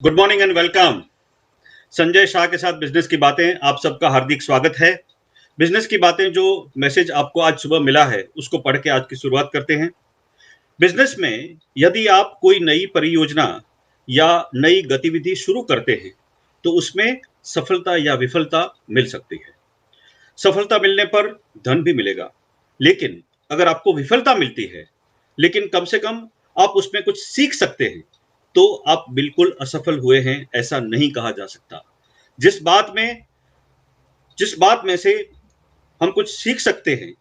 Good morning and welcome. Sanjay Shah के साथ business की बातें, आप सबका हार्दिक स्वागत है। बिजनेस की बातें जो मैसेज आपको आज सुबह मिला है उसको पढ़ के आज की शुरुआत करते हैं। बिजनेस में यदि आप कोई नई परियोजना या नई गतिविधि शुरू करते हैं तो उसमें सफलता या विफलता मिल सकती है। सफलता मिलने पर धन भी मिलेगा, लेकिन अगर आपको विफलता मिलती है लेकिन कम से कम आप उसमें कुछ सीख सकते हैं तो आप बिल्कुल असफल हुए हैं ऐसा नहीं कहा जा सकता। जिस बात में जिस बात में से हम कुछ सीख सकते हैं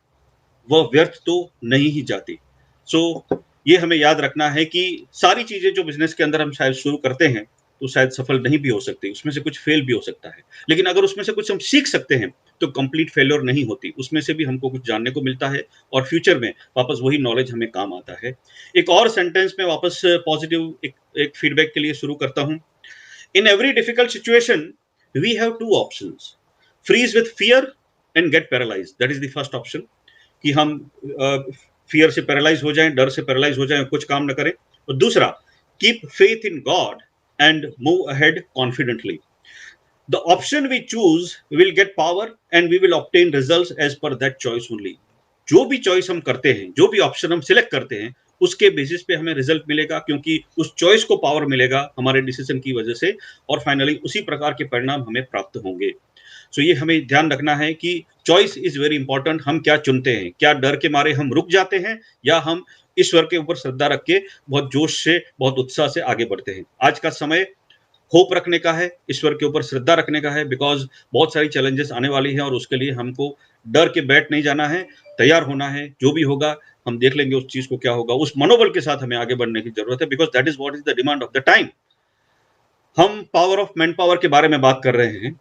वह व्यर्थ तो नहीं ही जाती। सो ये हमें याद रखना है कि सारी चीजें जो बिजनेस के अंदर हम शायद शुरू करते हैं तो शायद सफल नहीं भी हो सकती, उसमें से कुछ फेल भी हो सकता है, लेकिन अगर उसमें से कुछ हम सीख सकते हैं तो कंप्लीट फेल्योर नहीं होती, उसमें से भी हमको कुछ जानने को मिलता है और फ्यूचर में वापस वही नॉलेज हमें काम आता है। एक और सेंटेंस में वापस पॉजिटिव एक फीडबैक के लिए शुरू करता हूं। In every difficult situation we have two options, freeze with fear and get paralyse. That is the first option कि हम फियर से पैरालाइज हो जाएं, डर से पैरालाइज हो जाएं, कुछ काम न करें। और दूसरा, keep faith in God and move ahead confidently. The option we choose will get power and we will obtain results as per that choice only. जो भी चॉइस हम करते हैं, जो भी ऑप्शन हम सिलेक्ट करते हैं, उसके बेसिस पे हमें रिजल्ट मिलेगा, क्योंकि उस चॉइस को पावर मिलेगा हमारे डिसीजन की वजह से, और फाइनली उसी प्रकार के परिणाम हमें प्राप्त होंगे। सो ये हमें ध्यान रखना है कि चॉइस इज वेरी इंपॉर्टेंट। हम क्या चुनते हैं, क्या डर के मारे हम रुक जाते हैं या हम ईश्वर के ऊपर श्रद्धा रख के बहुत जोश से, बहुत उत्साह से आगे बढ़ते हैं। आज का समय होप रखने का है, ईश्वर के ऊपर श्रद्धा रखने का है, बिकॉज बहुत सारी चैलेंजेस आने वाली हैं और उसके लिए हमको डर के बैठ नहीं जाना है, तैयार होना है। जो भी होगा हम देख लेंगे उस चीज को क्या होगा, उस मनोबल के साथ हमें आगे बढ़ने की जरूरत है, because that is what is the demand of the time. हम पावर ऑफ मैन पावर के बारे में बात कर रहे हैं।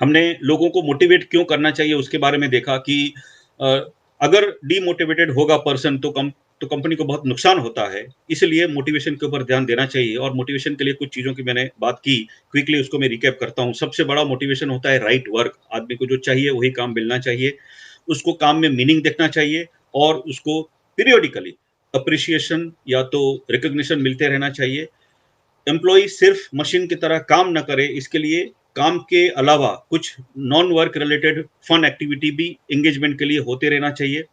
हमने लोगों को मोटिवेट क्यों करना चाहिए उसके बारे में देखा कि अ, अगर डीमोटिवेटेड होगा पर्सन तो कंपनी को बहुत नुकसान होता है। इसलिए मोटिवेशन के ऊपर ध्यान देना चाहिए, और मोटिवेशन के लिए कुछ चीज़ों की मैंने बात की, क्विकली उसको मैं रिकैप करता हूँ। सबसे बड़ा मोटिवेशन होता है राइट वर्क। आदमी को जो चाहिए वही काम मिलना चाहिए, उसको काम में मीनिंग देखना चाहिए, और उसको पीरियोडिकली अप्रिसिएशन या तो रिकग्निशन मिलते रहना चाहिए। एम्प्लॉय सिर्फ मशीन की तरह काम ना करे, इसके लिए काम के अलावा कुछ non work related fun activity भी एंगेजमेंट के लिए होते रहना चाहिए।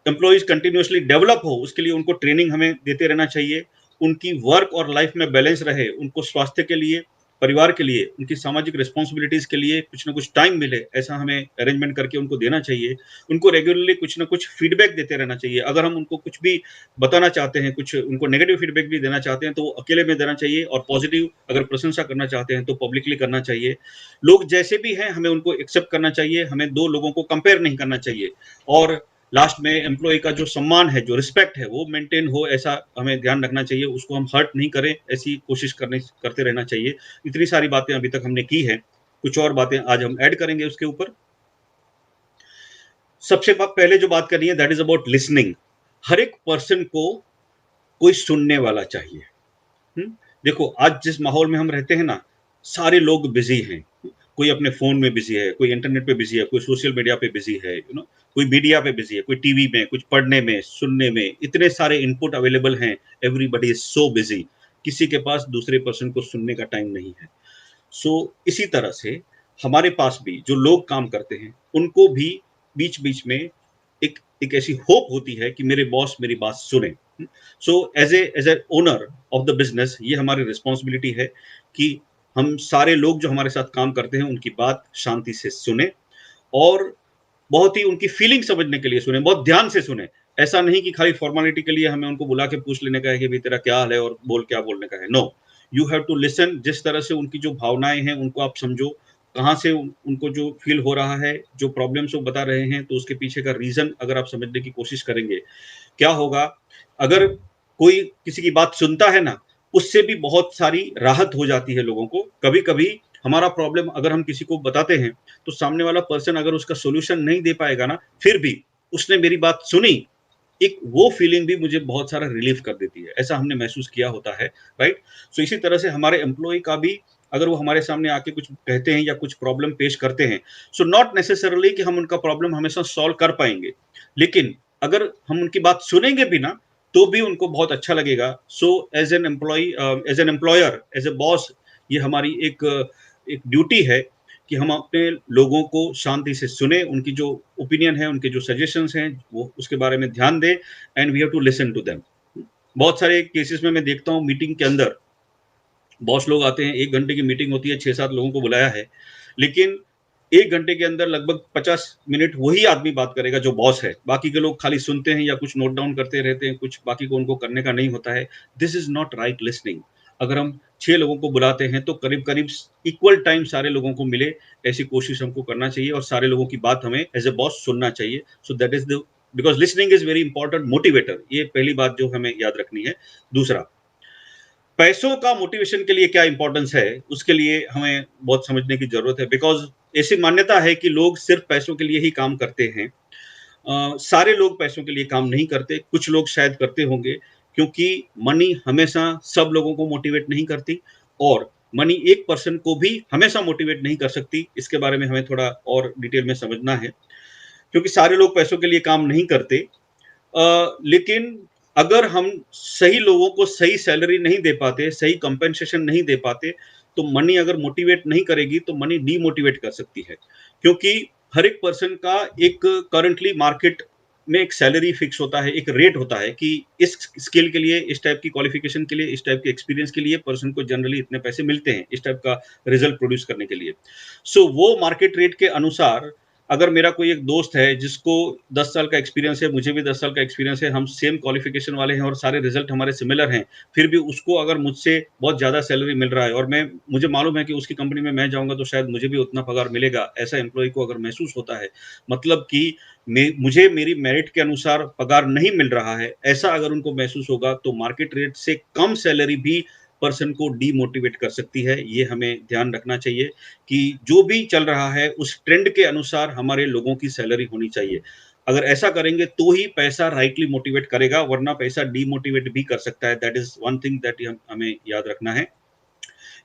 एम्प्लॉयज कंटिन्यूसली डेवलप हो, उसके लिए उनको ट्रेनिंग हमें देते रहना चाहिए। उनकी वर्क और लाइफ में बैलेंस रहे, उनको स्वास्थ्य के लिए, परिवार के लिए, उनकी सामाजिक रिस्पॉन्सिबिलिटीज के लिए कुछ ना कुछ टाइम मिले, ऐसा हमें अरेंजमेंट करके उनको देना चाहिए। उनको रेगुलरली कुछ ना कुछ फीडबैक देते रहना चाहिए। अगर हम उनको कुछ भी बताना चाहते हैं, कुछ उनको नेगेटिव फीडबैक भी देना चाहते हैं तो वो अकेले में देना चाहिए, और पॉजिटिव अगर प्रशंसा करना चाहते हैं तो पब्लिकली करना चाहिए। लोग जैसे भी हैं हमें उनको एक्सेप्ट करना चाहिए, हमें दो लोगों को कंपेयर नहीं करना चाहिए। और लास्ट में एम्प्लॉय का जो सम्मान है, जो रिस्पेक्ट है, वो मेंटेन हो, ऐसा हमें ध्यान रखना चाहिए। उसको हम हर्ट नहीं करें, ऐसी कोशिश करते रहना चाहिए। इतनी सारी बातें अभी तक हमने की है, कुछ और बातें आज हम ऐड करेंगे उसके ऊपर। सबसे पहले जो बात करनी है दैट इज अबाउट लिसनिंग। हर एक पर्सन को कोई सुनने वाला चाहिए। हुँ? देखो आज जिस माहौल में हम रहते हैं ना, सारे लोग बिज़ी हैं। कोई अपने फ़ोन में बिज़ी है, कोई इंटरनेट पे बिज़ी है, कोई सोशल मीडिया पे बिज़ी है, कोई मीडिया पे बिज़ी है, कोई टीवी में, कुछ पढ़ने में, सुनने में, इतने सारे इनपुट अवेलेबल हैं, एवरीबॉडी इज़ सो बिज़ी। किसी के पास दूसरे पर्सन को सुनने का टाइम नहीं है। सो इसी तरह से हमारे पास भी जो लोग काम करते हैं, उनको भी बीच-बीच में एक एक ऐसी होप होती है कि मेरे बॉस मेरी बात सुने। So as a owner of the business ये हमारी रिस्पॉन्सिबिलिटी है कि हम सारे लोग जो हमारे साथ काम करते हैं, उनकी बात शांति से सुनें, और बहुत ही उनकी फीलिंग समझने के लिए सुनें, बहुत ध्यान से सुनें। ऐसा नहीं कि खाली फॉर्मेलिटी के लिए हमें उनको बुला के पूछ लेने का है कि भई तेरा क्या हाल है और बोल क्या बोलने का है। No, you have to listen. जिस तरह से उनकी जो भावनाएँ हैं उनको आप समझो, कहाँ से उनको जो फ़ील हो रहा है, जो प्रॉब्लम्स वो बता रहे हैं, तो उसके पीछे का रीज़न अगर आप समझने की कोशिश करेंगे, क्या होगा, अगर कोई किसी की बात सुनता है ना, उससे भी बहुत सारी राहत हो जाती है लोगों को। कभी-कभी हमारा प्रॉब्लम अगर हम किसी को बताते हैं, तो सामने वाला पर्सन अगर उसका सॉल्यूशन नहीं दे पाएगा ना, फिर भी उसने मेरी बात सुनी, एक वो फीलिंग भी मुझे बहुत सारा रिलीफ कर देती है। ऐसा हमने महसूस किया होता है, राइट? सो इसी तरह से हमारे एम्प्लॉयी का भी, अगर वो हमारे सामने आके कुछ कहते हैं या कुछ प्रॉब्लम पेश करते हैं, सो नॉट नेसेसरीली कि हम उनका प्रॉब्लम हमेशा सॉल्व कर पाएँगे। लेकिन अगर हम उनकी बात सुनेंगे भी ना, तो भी उनको बहुत अच्छा लगेगा। So as an employee, as an employer, as a boss, ये हमारी एक ड्यूटी है कि हम अपने लोगों को शांति से सुने, उनकी जो ओपिनियन है, उनके जो सजेशंस हैं, वो उसके बारे में ध्यान दें, and we have to listen to them. बहुत सारे केसेस में मैं देखता हूँ मीटिंग के अंदर बॉस लोग आते हैं, 1 घंटे की मीटिंग होती है, 6-7 लोगों को बुलाया है, लेकिन 1 घंटे के अंदर लगभग 50 मिनट वही आदमी बात करेगा जो बॉस है। बाकी के लोग खाली सुनते हैं या कुछ नोट डाउन करते रहते हैं, कुछ बाकी को उनको करने का नहीं होता है। This is not right listening. अगर हम 6 लोगों को बुलाते हैं, तो करीब-करीब इक्वल टाइम सारे लोगों को मिले, ऐसी कोशिश हमको करना चाहिए और सारे लोगों की बात हमें एज़ अ बॉस सुनना चाहिए। So that is the because listening is very important motivator, ये पहली बात जो हमें याद रखनी है। दूसरा, पैसों का मोटिवेशन के लिए क्या इंपॉर्टेंस है, उसके लिए हमें बहुत समझने की ज़रूरत है, बिकॉज़ ऐसी मान्यता है कि लोग सिर्फ़ पैसों के लिए ही काम करते हैं। सारे लोग पैसों के लिए काम नहीं करते, कुछ लोग शायद करते होंगे, क्योंकि मनी हमेशा सब लोगों को मोटिवेट नहीं करती और मनी एक पर्सन को भी हमेशा मोटिवेट नहीं कर सकती। इसके बारे में हमें थोड़ा और डिटेल में समझना है, क्योंकि सारे लोग पैसों के लिए काम नहीं करते। लेकिन अगर हम सही लोगों को सही सैलरी नहीं दे पाते, सही कंपेंसेशन नहीं दे पाते, तो मनी अगर मोटिवेट नहीं करेगी, तो मनी डीमोटिवेट कर सकती है। क्योंकि हर एक पर्सन का एक करंटली मार्केट में एक सैलरी फिक्स होता है, एक रेट होता है कि इस स्किल के लिए, इस टाइप की क्वालिफिकेशन के लिए, इस टाइप के एक्सपीरियंस के लिए पर्सन को जनरली इतने पैसे मिलते हैं, इस टाइप का रिजल्ट प्रोड्यूस करने के लिए। सो वो मार्केट रेट के अनुसार अगर मेरा कोई एक दोस्त है जिसको 10 साल का एक्सपीरियंस है, मुझे भी 10 साल का एक्सपीरियंस है, हम सेम क्वालिफ़िकेशन वाले हैं और सारे रिज़ल्ट हमारे सिमिलर हैं, फिर भी उसको अगर मुझसे बहुत ज़्यादा सैलरी मिल रहा है और मैं मुझे मालूम है कि उसकी कंपनी में मैं जाऊँगा तो शायद मुझे भी उतना पगार मिलेगा, ऐसा एम्प्लॉयी को अगर महसूस होता है, मतलब कि मुझे मेरी मेरिट के अनुसार पगार नहीं मिल रहा है, ऐसा अगर उनको महसूस होगा, तो मार्केट रेट से कम सैलरी भी पर्सन को डीमोटिवेट कर सकती है। ये हमें ध्यान रखना चाहिए कि जो भी चल रहा है उस ट्रेंड के अनुसार हमारे लोगों की सैलरी होनी चाहिए। अगर ऐसा करेंगे तो ही पैसा राइटली मोटिवेट करेगा, वरना पैसा डीमोटिवेट भी कर सकता है। That is one thing that हमें याद रखना है।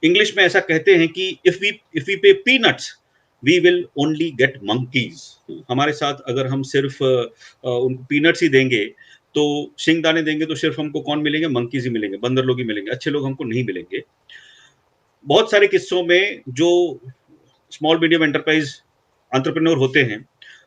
इंग्लिश में ऐसा कहते हैं कि if we pay peanuts we will only get monkeys. हमारे साथ अगर हम सिर्फ उनको पीनट्स ही देंगे, तो सिंगदाने देंगे तो सिर्फ हमको कौन मिलेंगे? मंकीज ही मिलेंगे, बंदर लोग ही मिलेंगे, अच्छे लोग हमको नहीं मिलेंगे। बहुत सारे किस्सों में जो स्मॉल मीडियम एंटरप्राइज एंटरप्रेन्योर होते हैं,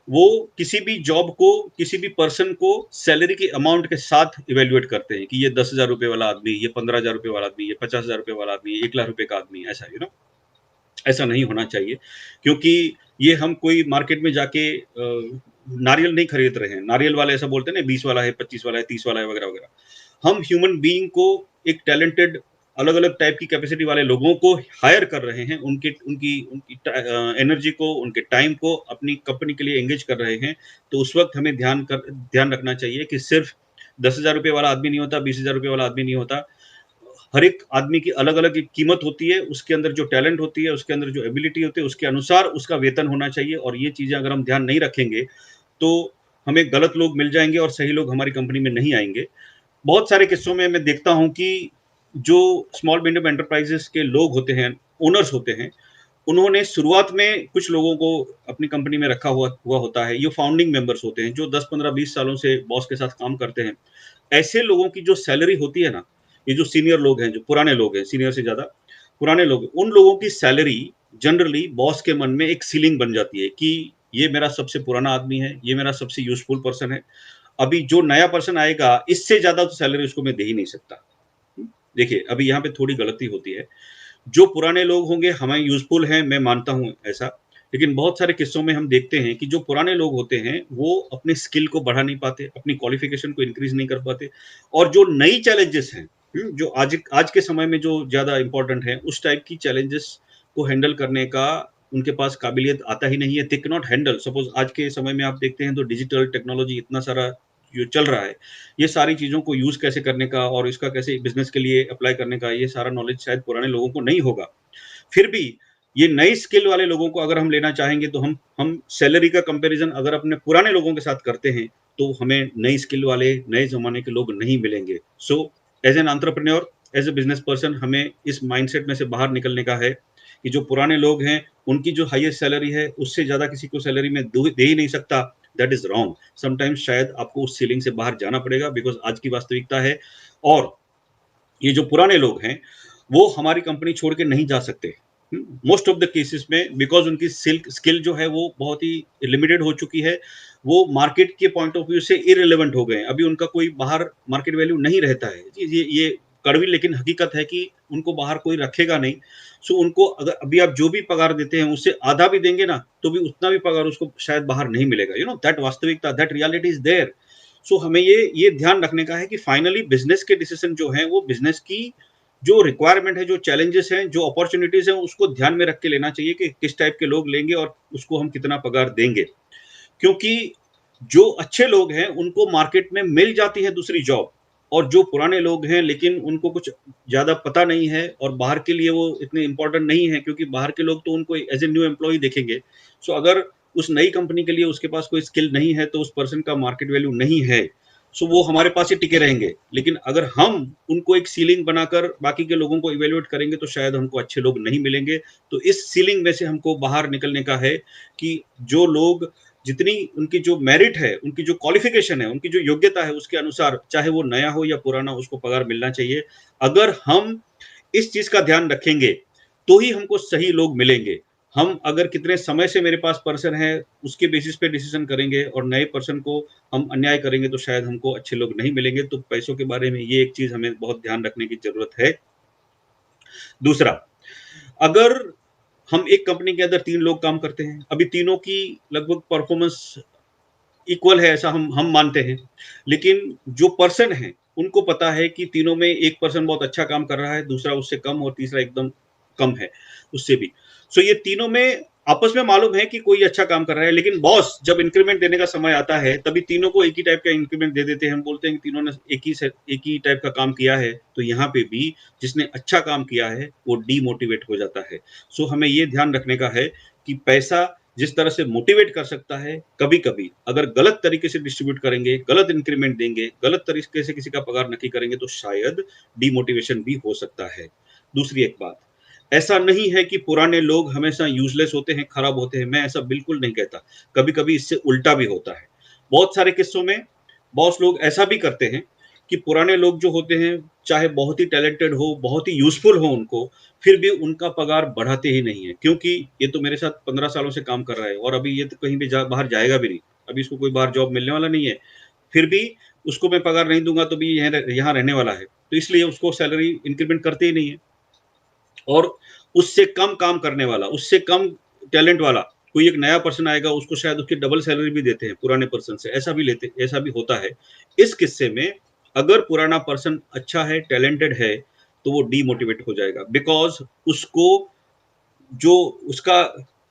वो किसी भी जॉब को, किसी भी पर्सन को सैलरी के अमाउंट के साथ इवैल्यूएट करते हैं कि ये 10,000 रुपए वाला आदमी, ये 15,000 रुपए वाला आदमी, ये 50,000 रुपए वाला आदमी, 1 लाख रुपए का आदमी, ऐसा ऐसा नहीं होना चाहिए, क्योंकि ये हम कोई मार्केट में जाके नारियल नहीं खरीद रहे हैं। नारियल वाले ऐसा बोलते हैं ना, 20 वाला है, 25 वाला है, 30 वाला है, वगैरह वगैरह। हम ह्यूमन बीइंग को एक टैलेंटेड अलग अलग टाइप की कैपेसिटी वाले लोगों को हायर कर रहे हैं, उनकी उनकी उनकी एनर्जी को, उनके टाइम को अपनी कंपनी के लिए एंगेज कर रहे हैं। तो उस वक्त हमें ध्यान रखना चाहिए कि सिर्फ 10,000 रुपए वाला आदमी नहीं होता, 20,000 रुपए वाला आदमी नहीं होता। हर एक आदमी की अलग-अलग एक कीमत होती है, उसके अंदर जो टैलेंट होती है, उसके अंदर जो एबिलिटी होती है, उसके अनुसार उसका वेतन होना चाहिए और ये चीज़ें अगर हम ध्यान नहीं रखेंगे, तो हमें गलत लोग मिल जाएँगे और सही लोग हमारी कंपनी में नहीं आएँगे। बहुत सारे किस्सों में मैं देखता हूँ कि जो स्मॉल मीडियम एंटरप्राइजेज़ के लोग होते हैं, ओनर्स होते हैं, उन्होंने शुरुआत में कुछ लोगों को अपनी कंपनी में रखा हुआ हुआ होता है। ये फाउंडिंग मेंबर्स होते हैं, जो 10, 15, 20 सालों से बॉस के साथ काम करते हैं। ऐसे लोगों की जो सैलरी होती है ना, ये जो सीनियर लोग हैं, जो पुराने लोग हैं, सीनियर से ज़्यादा पुराने लोग, उन लोगों की सैलरी जनरली बॉस के मन में एक सीलिंग बन जाती है कि ये मेरा सबसे पुराना आदमी है, ये मेरा सबसे यूज़फुल पर्सन है। अभी जो नया पर्सन आएगा, इससे ज़्यादा तो सैलरी उसको मैं दे ही नहीं सकता। देखिए, अभी यहाँ पे थोड़ी गलती होती है। जो पुराने लोग होंगे हमें यूज़फुल हैं, मैं मानता हूँ ऐसा। लेकिन बहुत सारे किस्सों में हम देखते हैं कि जो पुराने लोग होते हैं, वो अपने स्किल को बढ़ा नहीं पाते, अपनी क्वालिफ़िकेशन को इंक्रीज़ नहीं कर पाते और जो नई चैलेंजेस हैं, जो आज आज के समय में जो ज़्यादा इम्पोर्टेंट हैं, उस टाइप की चैलेंजेस को हैंडल करने का उनके पास काबिलियत आता ही नहीं है। They can not handle. Suppose आज के समय में आप देखते हैं तो डिजिटल टेक्नोलॉजी इतना सारा जो चल रहा है, ये सारी चीज़ों को यूज़ कैसे करने का और इसका कैसे बिज़नेस के लिए अप्लाई करने का, ये सारा नॉलेज शायद पुराने लोगों को नहीं होगा। फिर भी ये नई स्किल वाले लोगों को अगर हम लेना चाहेंगे तो हम सैलरी का कंपैरिज़न अगर अपने पुराने लोगों के साथ करते हैं, तो हमें नई स्किल वाले, नए ज़माने के लोग नहीं मिलेंगे। So as an entrepreneur, as a business person हमें इस माइंडसेट में से बाहर निकलने का है कि जो पुराने लोग हैं, उनकी जो हाईएस्ट सैलरी है, उससे ज़्यादा किसी को सैलरी मैं दे ही नहीं सकता दैट इज रॉन्ग। समटाइम्स शायद आपको उस सीलिंग से बाहर जाना पड़ेगा, बिकॉज आज की वास्तविकता है। और ये जो पुराने लोग हैं वो हमारी कंपनी छोड़ के नहीं जा सकते मोस्ट ऑफ द केसेस में, बिकॉज उनकी स्किल जो है वो बहुत ही लिमिटेड हो चुकी है। वो मार्केट के पॉइंट ऑफ व्यू से इररिलेवेंट हो गए हैं। अभी उनका कोई बाहर मार्केट वैल्यू नहीं रहता है। ये कड़वी लेकिन हकीकत है कि उनको बाहर कोई रखेगा नहीं। सो उनको अगर अभी आप जो भी पगार देते हैं उससे आधा भी देंगे ना, तो भी उतना भी पगार उसको शायद बाहर नहीं मिलेगा। यू नो दैट वास्तविकता, दैट रियलिटी इज देयर। सो हमें ये ध्यान रखने का है कि फाइनली बिजनेस के डिसीजन जो है वो बिजनेस की जो रिक्वायरमेंट है, जो चैलेंजेस हैं, जो अपॉर्चुनिटीज हैं, उसको ध्यान में रख के लेना चाहिए कि किस टाइप के लोग लेंगे और उसको हम कितना पगार देंगे। क्योंकि जो अच्छे लोग हैं उनको मार्केट में मिल जाती है दूसरी जॉब, और जो पुराने लोग हैं लेकिन उनको कुछ ज्यादा पता नहीं है और बाहर के लिए वो इतने इंपॉर्टेंट नहीं है, क्योंकि बाहर के लोग तो उनको एज ए न्यू एम्प्लॉय देखेंगे। सो अगर उस नई कंपनी के लिए उसके पास कोई स्किल नहीं है तो उस पर्सन का मार्केट वैल्यू नहीं है। सो वो हमारे पास ही टिके रहेंगे। लेकिन अगर हम उनको एक सीलिंग बनाकर बाकी के लोगों को इवेल्युएट करेंगे तो शायद हमको अच्छे लोग नहीं मिलेंगे। तो इस सीलिंग में से हमको बाहर निकलने का है कि जो लोग जितनी उनकी जो मेरिट है, उनकी जो क्वालिफिकेशन है, उनकी जो योग्यता है, उसके अनुसार चाहे वो नया हो या पुराना उसको पगार मिलना चाहिए। अगर हम इस चीज का ध्यान रखेंगे तो ही हमको सही लोग मिलेंगे। हम अगर कितने समय से मेरे पास पर्सन है उसके बेसिस पे डिसीजन करेंगे और नए पर्सन को हम अन्याय करेंगे तो शायद हमको अच्छे लोग नहीं मिलेंगे। तो पैसों के बारे में ये एक चीज हमें बहुत ध्यान रखने की जरूरत है। दूसरा, अगर हम एक कंपनी के अंदर 3 लोग काम करते हैं, अभी तीनों की लगभग परफॉर्मेंस इक्वल है ऐसा हम मानते हैं, लेकिन जो पर्सन है उनको पता है कि तीनों में एक पर्सन बहुत अच्छा काम कर रहा है, दूसरा उससे कम और तीसरा एकदम कम है उससे भी। सो ये तीनों में आपस में मालूम है कि कोई अच्छा काम कर रहा है, लेकिन बॉस जब इंक्रीमेंट देने का समय आता है तभी तीनों को एक ही टाइप का इंक्रीमेंट दे देते हैं। हम बोलते हैं कि तीनों ने एक ही टाइप का काम किया है। तो यहाँ पे भी जिसने अच्छा काम किया है वो डीमोटिवेट हो जाता है। सो हमें ये ध्यान रखने का है कि पैसा जिस तरह से मोटिवेट कर सकता है, कभी कभी अगर गलत तरीके से डिस्ट्रीब्यूट करेंगे, गलत इंक्रीमेंट देंगे, गलत तरीके से किसी का पगार नक्की करेंगे तो शायद डीमोटिवेशन भी हो सकता है। दूसरी एक बात, ऐसा नहीं है कि पुराने लोग हमेशा यूजलेस होते हैं, खराब होते हैं, मैं ऐसा बिल्कुल नहीं कहता। कभी कभी इससे उल्टा भी होता है। बहुत सारे किस्सों में बॉस लोग ऐसा भी करते हैं कि पुराने लोग जो होते हैं चाहे बहुत ही टैलेंटेड हो, बहुत ही यूजफुल हो उनको, फिर भी उनका पगार बढ़ाते ही नहीं है, क्योंकि ये तो मेरे साथ 15 सालों से काम कर रहा है और अभी ये तो कहीं भी बाहर जाएगा भी नहीं। अभी इसको कोई बाहर जॉब मिलने वाला नहीं है। फिर भी उसको मैं पगार नहीं दूंगा तो भी यहाँ रहने वाला है, तो इसलिए उसको सैलरी इंक्रीमेंट करते ही नहीं है। और उससे कम काम करने वाला, उससे कम टैलेंट वाला कोई एक नया पर्सन आएगा, उसको शायद उसकी डबल सैलरी भी देते हैं पुराने पर्सन से। ऐसा भी होता है। इस किस्से में अगर पुराना पर्सन अच्छा है, टैलेंटेड है, तो वो डीमोटिवेट हो जाएगा, बिकॉज उसको जो उसका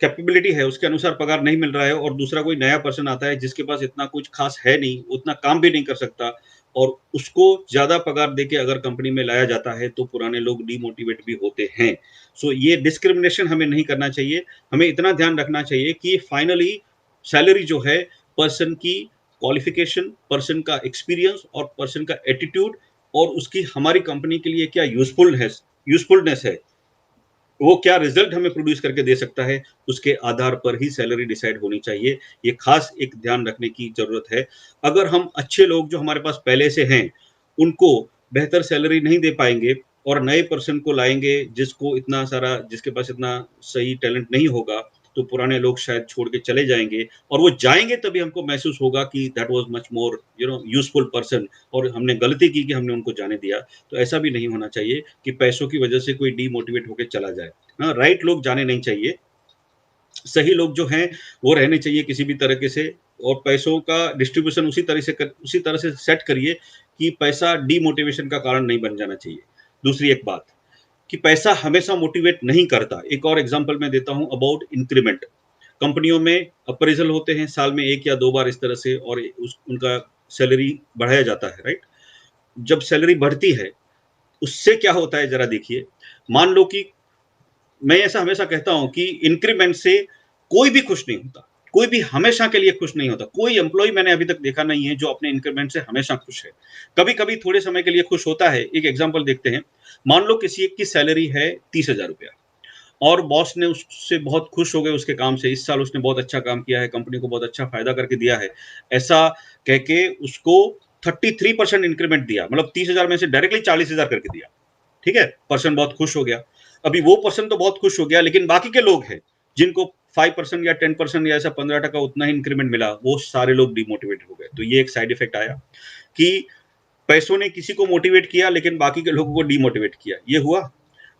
कैपेबिलिटी है उसके अनुसार पगार नहीं मिल रहा है, और दूसरा कोई नया पर्सन आता है जिसके पास इतना कुछ खास है नहीं, उतना काम भी नहीं कर सकता, और उसको ज्यादा पगार देके अगर कंपनी में लाया जाता है तो पुराने लोग डीमोटिवेट भी होते हैं। सो ये डिस्क्रिमिनेशन हमें नहीं करना चाहिए। हमें इतना ध्यान रखना चाहिए कि फाइनली सैलरी जो है पर्सन की क्वालिफिकेशन, पर्सन का एक्सपीरियंस और पर्सन का एटीट्यूड और उसकी हमारी कंपनी के लिए क्या यूजफुलनेस है, वो क्या रिजल्ट हमें प्रोड्यूस करके दे सकता है, उसके आधार पर ही सैलरी डिसाइड होनी चाहिए। ये खास एक ध्यान रखने की जरूरत है। अगर हम अच्छे लोग जो हमारे पास पहले से हैं उनको बेहतर सैलरी नहीं दे पाएंगे और नए पर्सन को लाएंगे जिसके पास इतना सही टैलेंट नहीं होगा, तो पुराने लोग शायद छोड़ के चले जाएंगे, और वो जाएंगे तभी हमको महसूस होगा कि that was much more useful person, और हमने गलती की कि हमने उनको जाने दिया। तो ऐसा भी नहीं होना चाहिए कि पैसों की वजह से कोई डीमोटिवेट होकर चला जाए। हाँ, राइट लोग जाने नहीं चाहिए, सही लोग जो हैं वो रहने चाहिए किसी भी तरीके से। और पैसों का डिस्ट्रीब्यूशन उसी तरह से सेट करिए कि पैसा डीमोटिवेशन का कारण नहीं बन जाना चाहिए। दूसरी एक बात कि पैसा हमेशा मोटिवेट नहीं करता। एक और एग्जांपल मैं देता हूं अबाउट इंक्रीमेंट। कंपनियों में अप्रेजल होते हैं साल में 1 या 2 बार इस तरह से, और उनका सैलरी बढ़ाया जाता है, राइट। जब सैलरी बढ़ती है उससे क्या होता है जरा देखिए। मान लो कि मैं ऐसा हमेशा कहता हूं कि इंक्रीमेंट से कोई भी खुश नहीं होता, कोई भी हमेशा के लिए खुश नहीं होता। कोई एम्प्लॉय मैंने अभी तक देखा नहीं है जो अपने इंक्रीमेंट से हमेशा खुश है। कभी कभी थोड़े समय के लिए खुश होता है। एक एग्जांपल देखते हैं। मान लो किसी एक की सैलरी है 30,000 रुपया, और बॉस ने उससे बहुत खुश हो गए उसके काम से, इस साल उसने बहुत अच्छा काम किया है, कंपनी को बहुत अच्छा फ़ायदा करके दिया है। ऐसा कह के उसको 33% इंक्रीमेंट दिया, मतलब 30,000 में से डायरेक्टली 40,000 करके दिया। ठीक है? पर्सन बहुत खुश हो गया। अभी वो पर्सन तो बहुत खुश हो गया, लेकिन बाकी के लोग हैं, जिनको 5% या 10% या ऐसा 15% उतना ही इंक्रीमेंट मिला, वो सारे लोग डिमोटिवेट हो गए। तो ये एक साइड इफेक्ट आया कि पैसों ने किसी को मोटिवेट किया, लेकिन बाकी के लोगों को डिमोटिवेट किया। ये हुआ।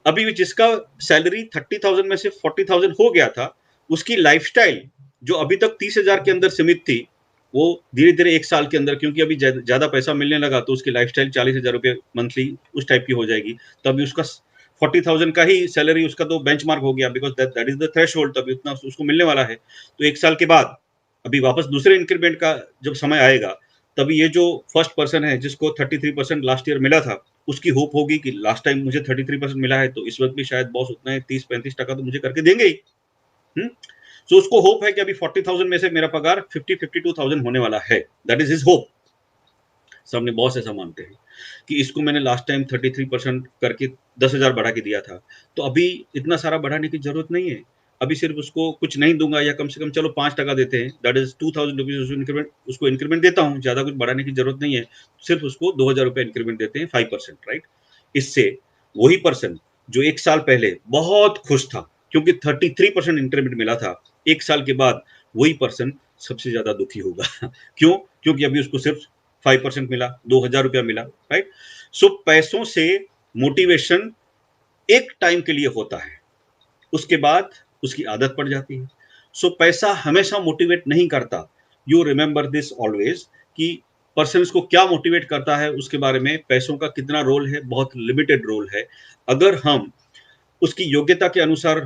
अभी भी जिसका सैलरी 30,000 में से 40,000 हो गया था, उसकी लाइफस्टाइल जो अभी तक 30,000 के अंदर सीमित थी, वो धीरे-धीरे 1 साल के अंदर, क्योंकि अभी ज़्यादा पैसा मिलने लगा, तो उसकी लाइफस्टाइल 40,000 रुपए मंथली उस टाइप की हो जाएगी। तभी उसका 40,000 का ही सैलरी उसका तो बेंचमार्क हो गया, because that that is the threshold, तभी उतना उसको मिलने वाला है। तो 1 साल के बाद अभी वापस दूसरे इंक्रीमेंट का जब समय आएगा, तभी ये जो फर्स्ट पर्सन है जिसको 33% लास्ट ईयर मिला था, उसकी होप होगी कि लास्ट टाइम मुझे 33% मिला है, तो इस वक़्त भी शायद बॉस उतना ही 30-35% तो मुझे करके देंगे ही। हुँ? सो उसको होप है कि अभी 40,000 में से मेरा पगार 50-52,000 होने वाला है। That is his hope. सामने बॉस ऐसा मानते हैं कि इसको मैंने लास्ट टाइम 33% करके 10,000 बढ़ा के दिया था, तो अभी इतना सारा बढ़ाने की ज़रूरत नहीं है। अभी सिर्फ़ उसको कुछ नहीं दूँगा, या कम से कम चलो 5% देते हैं, दैट इज़ 2,000 रुपीज़ उसको इंक्रीमेंट देता हूँ, ज़्यादा कुछ बढ़ाने की ज़रूरत नहीं है। सिर्फ़ उसको 2,000 रुपए इंक्रीमेंट देते हैं, 5%, राइट? इससे वही पर्सन जो 1 साल पहले बहुत खुश था, क्योंकि 33% इंक्रीमेंट मिला था, 1 साल के बाद वही पर्सन सबसे ज़्यादा दुखी होगा। क्यों? क्योंकि अभी उसको सिर्फ़ 5% मिला, 2,000 रुपया मिला, राइट? सो पैसों से मोटिवेशन एक टाइम के लिए होता है, उसके बाद उसकी आदत पड़ जाती है। सो पैसा हमेशा मोटिवेट नहीं करता। यू रिमेंबर दिस ऑलवेज कि पर्सन को क्या मोटिवेट करता है, उसके बारे में पैसों का कितना रोल है, बहुत लिमिटेड रोल है। अगर हम उसकी योग्यता के अनुसार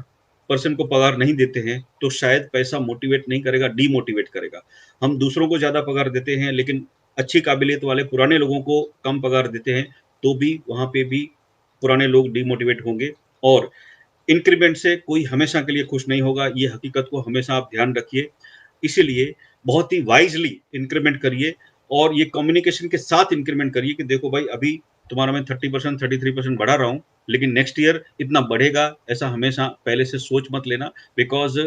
पर्सन को पगार नहीं देते हैं, तो शायद पैसा मोटिवेट नहीं करेगा, डीमोटिवेट करेगा। हम दूसरों को ज़्यादा पगार देते हैं, लेकिन अच्छी काबिलियत वाले पुराने लोगों को कम पगार देते हैं, तो भी वहाँ पे भी पुराने लोग डीमोटिवेट होंगे, और इंक्रीमेंट से कोई हमेशा के लिए खुश नहीं होगा। ये हकीकत को हमेशा आप ध्यान रखिए। इसीलिए बहुत ही वाइज़ली इंक्रीमेंट करिए, और ये कम्युनिकेशन के साथ इंक्रीमेंट करिए कि देखो भाई, अभी तुम्हारा मैं 30%, 33% बढ़ा रहा हूँ, लेकिन नेक्स्ट ईयर इतना बढ़ेगा, ऐसा हमेशा पहले से सोच मत लेना, बिकॉज़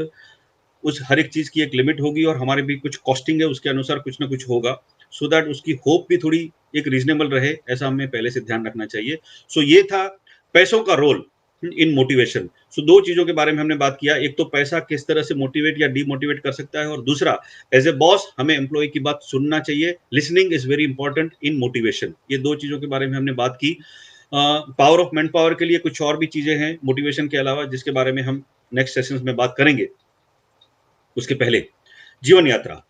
उस हर एक चीज़ की एक लिमिट होगी, और हमारी भी कुछ कॉस्टिंग है, उसके अनुसार कुछ ना कुछ होगा, सो दैट उसकी होप भी थोड़ी एक रीज़नेबल रहे, ऐसा हमें पहले से ध्यान रखना चाहिए। सो ये था पैसों का रोल इन मोटिवेशन। सो 2 चीज़ों के बारे में हमने बात किया, एक तो पैसा किस तरह से मोटिवेट या डीमोटिवेट कर सकता है, और दूसरा एज़ अ बॉस हमें एम्प्लॉयी की बात सुनना चाहिए। Listening is very important in motivation. ये 2 चीज़ों के बारे में हमने बात की। पावर ऑफ मैन पावर के लिए कुछ और भी चीज़ें हैं मोटिवेशन के अलावा, जिसके बारे में हम नेक्स्ट सेशंस में बात करेंगे। उसके पहले जीवन यात्रा।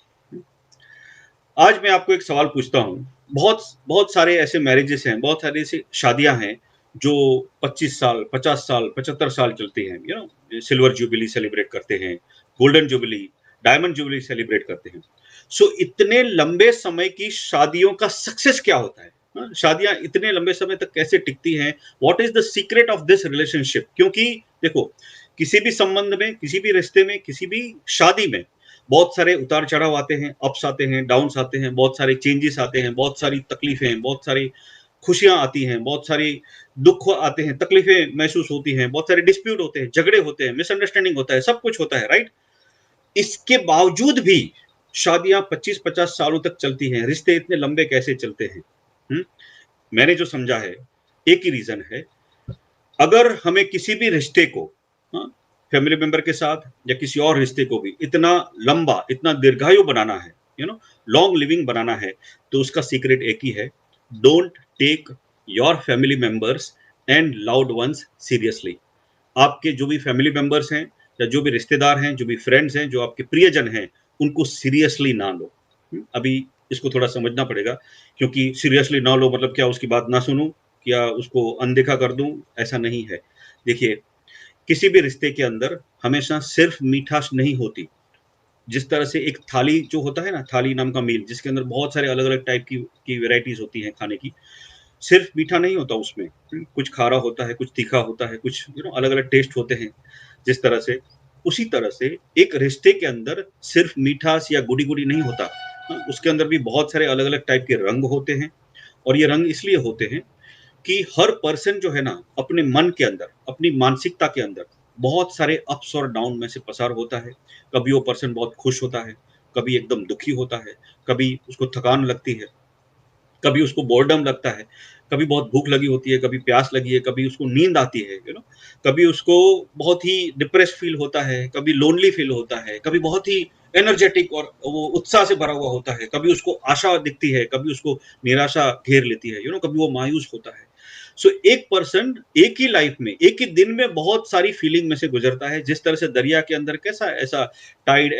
आज मैं आपको एक सवाल पूछता हूँ। बहुत बहुत सारे ऐसे मैरिजेस हैं, बहुत सारी ऐसी शादियाँ हैं जो 25 साल, 50 साल, 75 साल चलती हैं। सिल्वर जुबली सेलिब्रेट करते हैं, golden jubilee, diamond jubilee celebrate करते हैं। सो इतने लंबे समय की शादियों का सक्सेस क्या होता है? शादियाँ इतने लंबे समय तक कैसे टिकती हैं? What is the secret of this relationship? क्योंकि देखो, किसी भी संबंध में, किसी भी रिश्ते में, किसी भी शादी में बहुत सारे उतार-चढ़ाव आते हैं, अप्स आते हैं, डाउन्स आते हैं, बहुत सारे चेंजेस आते हैं, बहुत सारी तकलीफ़ें, बहुत सारी खुशियाँ आती हैं, बहुत सारी दुःख आते हैं, तकलीफ़ें महसूस होती हैं, बहुत सारे डिस्प्यूट होते हैं, झगड़े होते हैं, मिसअंडरस्टैंडिंग होता है, सब कुछ होता है, राइट? इसके बावजूद भी शादियाँ 25-50 सालों तक चलती हैं, रिश्ते इतने लंबे कैसे चलते हैं? हुँ? मैंने जो समझा है, एक ही रीज़न है। अगर हमें किसी भी रिश्ते को, हाँ, फैमिली मेंबर के साथ या किसी और रिश्ते को भी इतना लंबा, इतना दीर्घायु बनाना है, लॉन्ग लिविंग बनाना है, तो उसका सीक्रेट एक ही है। Don't take your family members and loved ones seriously. आपके जो भी फैमिली मेंबर्स हैं, या जो भी रिश्तेदार हैं, जो भी फ्रेंड्स हैं, जो आपके प्रियजन हैं, उनको सीरियसली ना लो। अभी इसको थोड़ा समझना पड़ेगा, क्योंकि सीरियसली ना लो मतलब क्या, उसकी बात ना सुनूँ, या उसको अनदेखा कर दूँ, ऐसा नहीं है। देखिए, किसी भी रिश्ते के अंदर हमेशा सिर्फ़ मीठास नहीं होती। जिस तरह से एक थाली जो होता है ना, थाली नाम का मील, जिसके अंदर बहुत सारे अलग-अलग टाइप की वैराइटीज़ होती हैं खाने की। सिर्फ़ मीठा नहीं होता उसमें, कुछ खारा होता है, कुछ तीखा होता है, कुछ अलग-अलग टेस्ट होते हैं, जिस तरह से। उसी तरह से एक रिश्ते के अंदर सिर्फ़ मीठास या गुडी-गुडी नहीं होता। उसके अंदर भी बहुत सारे अलग-अलग टाइप के रंग होते हैं, और ये रंग इसलिए होते हैं कि हर पर्सन जो है ना, अपने मन के अंदर, अपनी मानसिकता के अंदर बहुत सारे अप्स और डाउन में से पसार होता है। कभी वो पर्सन बहुत खुश होता है, कभी एकदम दुखी होता है, कभी उसको थकान लगती है, कभी उसको बोर्डम लगता है, कभी बहुत भूख लगी होती है, कभी प्यास लगी है, कभी उसको नींद आती है, कभी उसको बहुत ही डिप्रेस्ड फील होता है, कभी लोनली फील होता है, कभी बहुत ही एनर्जेटिक और वो उत्साह से भरा हुआ होता है, कभी उसको आशा दिखती है, कभी उसको निराशा घेर लेती है, कभी वो मायूस होता है। सो एक पर्सन एक ही लाइफ में, एक ही दिन में बहुत सारी फीलिंग में से गुजरता है। जिस तरह से दरिया के अंदर कैसा ऐसा टाइड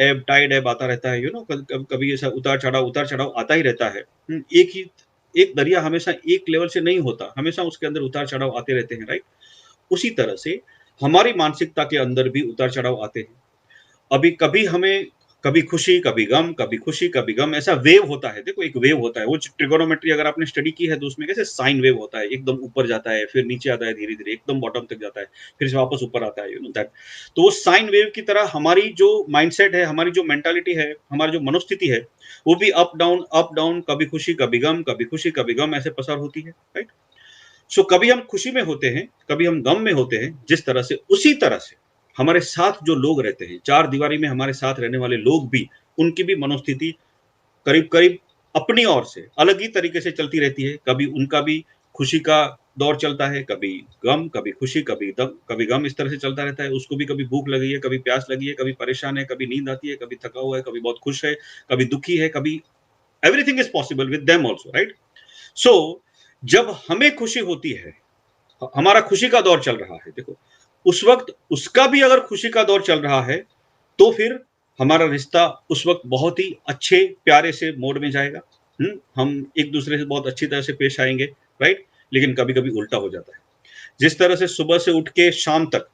एब आता रहता है, कभी ऐसा उतार चढ़ाव आता ही रहता है। एक दरिया हमेशा एक लेवल से नहीं होता, हमेशा उसके अंदर उतार चढ़ाव आते रहते हैं, राइट? उसी तरह से हमारी मानसिकता के अंदर भी उतार चढ़ाव आते हैं। अभी कभी हमें कभी खुशी, कभी गम, कभी खुशी, कभी गम, ऐसा वेव होता है। देखो, एक वेव होता है, वो ट्रिगोनोमेट्री अगर आपने स्टडी की है तो उसमें कैसे साइन वेव होता है, एकदम ऊपर जाता है, फिर नीचे आता है, धीरे धीरे एकदम बॉटम तक जाता है, फिर से वापस ऊपर आता है, दैट। तो वो साइन वेव की तरह हमारी जो माइंडसेट है, हमारी जो मेंटालिटी है, हमारी जो मनोस्थिति है, वो भी अप डाउन, कभी खुशी कभी गम, कभी खुशी कभी गम, ऐसे पसार होती है, राइट? सो कभी हम खुशी में होते हैं, कभी हम गम में होते हैं। जिस तरह से, उसी तरह से हमारे साथ जो लोग रहते हैं, चार दीवारी में हमारे साथ रहने वाले लोग भी, उनकी भी मनोस्थिति करीब करीब अपनी ओर से अलग ही तरीके से चलती रहती है। कभी उनका भी खुशी का दौर चलता है, कभी गम, कभी खुशी, कभी गम, इस तरह से चलता रहता है। उसको भी कभी भूख लगी है, कभी प्यास लगी है, कभी परेशान है, कभी नींद आती है, कभी थका हुआ है, कभी बहुत खुश है, कभी दुखी है, कभी everything is possible with them also, right? So जब हमें खुशी होती है, हमारा खुशी का दौर चल रहा है, देखो, उस वक्त उसका भी अगर खुशी का दौर चल रहा है, तो फिर हमारा रिश्ता उस वक्त बहुत ही अच्छे प्यारे से मोड में जाएगा। हम एक दूसरे से बहुत अच्छी तरह से पेश आएंगे, राइट? लेकिन कभी कभी उल्टा हो जाता है। जिस तरह से सुबह से उठ के शाम तक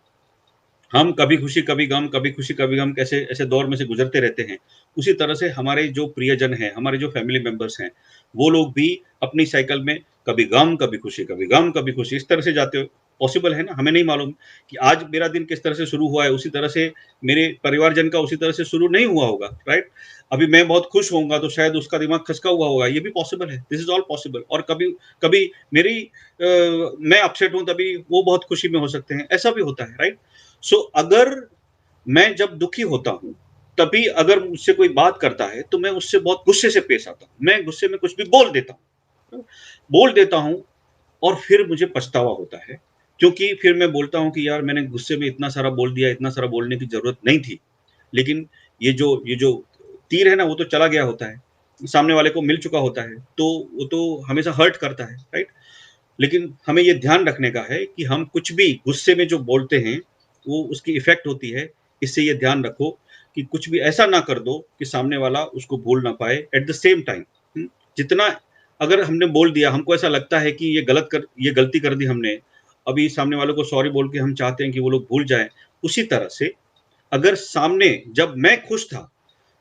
हम कभी खुशी कभी गम, कभी खुशी कभी गम, कैसे ऐसे दौर में से गुजरते रहते हैं, उसी तरह से हमारे जो प्रियजन हैं, हमारे जो फैमिली मेंबर्स हैं, वो लोग भी अपनी साइकिल में कभी गम, कभी खुशी, कभी गम, कभी खुशी, इस तरह से जाते हो। पॉसिबल है ना? हमें नहीं मालूम कि आज मेरा दिन किस तरह से शुरू हुआ है, उसी तरह से मेरे परिवारजन का उसी तरह से शुरू नहीं हुआ होगा, राइट? अभी मैं बहुत खुश होऊंगा तो शायद उसका दिमाग खसका हुआ होगा, ये भी पॉसिबल है। This is all possible. और कभी कभी मेरी मैं अपसेट हूं, तभी वो बहुत खुशी में हो सकते हैं, ऐसा भी होता है, राइट? सो अगर मैं जब दुखी होता हूं, तभी अगर मुझसे कोई बात करता है तो मैं उससे बहुत गुस्से से पेश आता हूं, मैं गुस्से में कुछ भी बोल देता हूं, और फिर मुझे पछतावा होता है, क्योंकि फिर मैं बोलता हूं कि यार, मैंने गुस्से में इतना सारा बोल दिया, इतना सारा बोलने की जरूरत नहीं थी। लेकिन ये जो तीर है ना, वो तो चला गया होता है, सामने वाले को मिल चुका होता है, तो वो तो हमेशा हर्ट करता है, राइट? लेकिन हमें ये ध्यान रखने का है कि हम कुछ भी गुस्से में जो बोलते हैं, वो उसकी इफेक्ट होती है। इससे ये ध्यान रखो कि कुछ भी ऐसा ना कर दो कि सामने वाला उसको भूल ना पाए। एट द सेम टाइम, जितना अगर हमने बोल दिया, हमको ऐसा लगता है कि ये गलती कर दी हमने, अभी सामने वालों को सॉरी बोल के हम चाहते हैं कि वो लोग भूल जाएं। उसी तरह से, अगर सामने, जब मैं खुश था,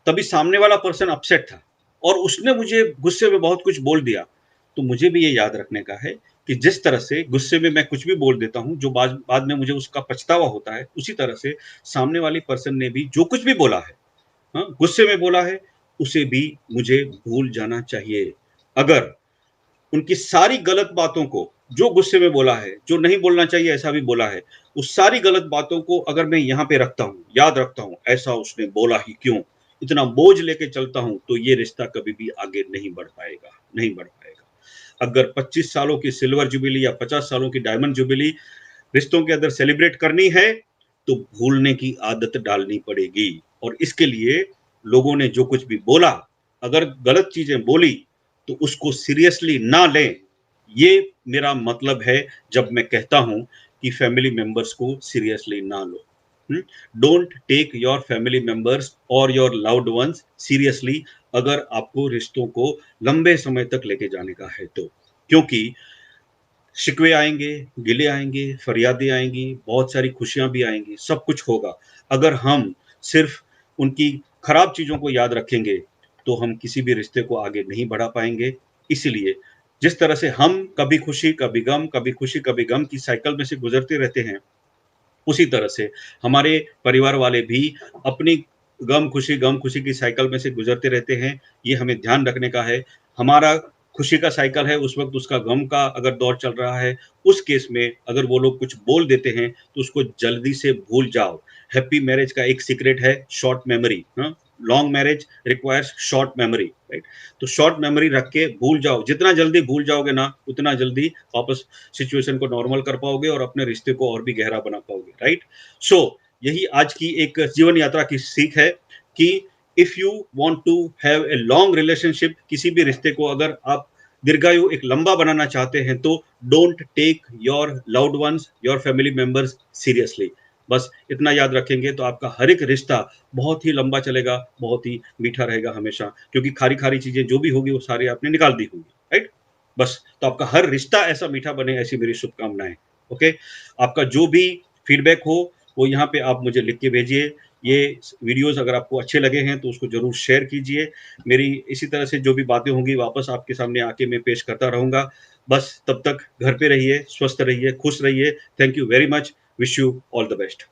तभी सामने वाला पर्सन अपसेट था और उसने मुझे गुस्से में बहुत कुछ बोल दिया, तो मुझे भी ये याद रखने का है कि जिस तरह से गुस्से में मैं कुछ भी बोल देता हूँ, जो बाद में मुझे उसका पछतावा होता है, उसी तरह से सामने वाली पर्सन ने भी जो कुछ भी बोला है, हाँ, गुस्से में बोला है, उसे भी मुझे भूल जाना चाहिए। अगर उनकी सारी गलत बातों को, जो गुस्से में बोला है, जो नहीं बोलना चाहिए ऐसा भी बोला है, उस सारी गलत बातों को अगर मैं यहाँ पे रखता हूँ, याद रखता हूँ, ऐसा उसने बोला ही क्यों, इतना बोझ लेके चलता हूँ, तो ये रिश्ता कभी भी आगे नहीं बढ़ पाएगा, नहीं बढ़ पाएगा। अगर 25 सालों की सिल्वर जुबिली या 50 सालों की डायमंड जुबिली रिश्तों के अंदर सेलिब्रेट करनी है, तो भूलने की आदत डालनी पड़ेगी। और इसके लिए लोगों ने जो कुछ भी बोला, अगर गलत चीजें बोली, तो उसको सीरियसली ना लें। ये मेरा मतलब है जब मैं कहता हूं कि फैमिली मेंबर्स को सीरियसली ना लो। Don't take your family members और योर लव्ड वंस सीरियसली, अगर आपको रिश्तों को लंबे समय तक लेके जाने का है तो। क्योंकि शिकवे आएंगे, गिले आएंगे, फरियादें आएंगी, बहुत सारी खुशियां भी आएंगी, सब कुछ होगा। अगर हम सिर्फ उनकी खराब चीजों को याद रखेंगे, तो हम किसी भी रिश्ते को आगे नहीं बढ़ा पाएंगे। इसलिए जिस तरह से हम कभी खुशी कभी गम, कभी खुशी कभी गम की साइकिल में से गुजरते रहते हैं, उसी तरह से हमारे परिवार वाले भी अपनी गम खुशी की साइकिल में से गुजरते रहते हैं। ये हमें ध्यान रखने का है। हमारा खुशी का साइकिल है, उस वक़्त उसका गम का अगर दौर चल रहा है, उस केस में अगर वो लोग कुछ बोल देते हैं, तो उसको जल्दी से भूल जाओ। हैप्पी मैरिज का एक सीक्रेट है शॉर्ट मेमोरी, हाँ? Long marriage requires short memory, right? तो शॉर्ट मेमोरी रख के भूल जाओ, जितना जल्दी भूल जाओगे ना, उतना जल्दी वापस सिचुएशन को नॉर्मल कर पाओगे और अपने रिश्ते को और भी गहरा बना पाओगे, राइट? सो यही आज की एक जीवन यात्रा की सीख है कि if you want to have a long relationship, किसी भी रिश्ते को अगर आप दीर्घायु एक लंबा बनाना चाहते हैं, तो don't take your loved ones, your family members seriously. बस इतना याद रखेंगे तो आपका हर एक रिश्ता बहुत ही लंबा चलेगा, बहुत ही मीठा रहेगा हमेशा, क्योंकि खारी-खारी चीज़ें जो भी होगी वो सारी आपने निकाल दी होंगी, राइट? बस, तो आपका हर रिश्ता ऐसा मीठा बने, ऐसी मेरी शुभकामनाएँ, ओके? आपका जो भी फीडबैक हो, वो यहाँ पे आप मुझे लिख के भेजिए। ये वीडियोज़ अगर आपको अच्छे लगे हैं, तो उसको ज़रूर शेयर कीजिए। मेरी इसी तरह से जो भी बातें होंगी, वापस आपके सामने आके मैं पेश करता रहूँगा। बस तब तक घर पे रहिए, स्वस्थ रहिए, खुश रहिए। Thank you very much. Wish you all the best.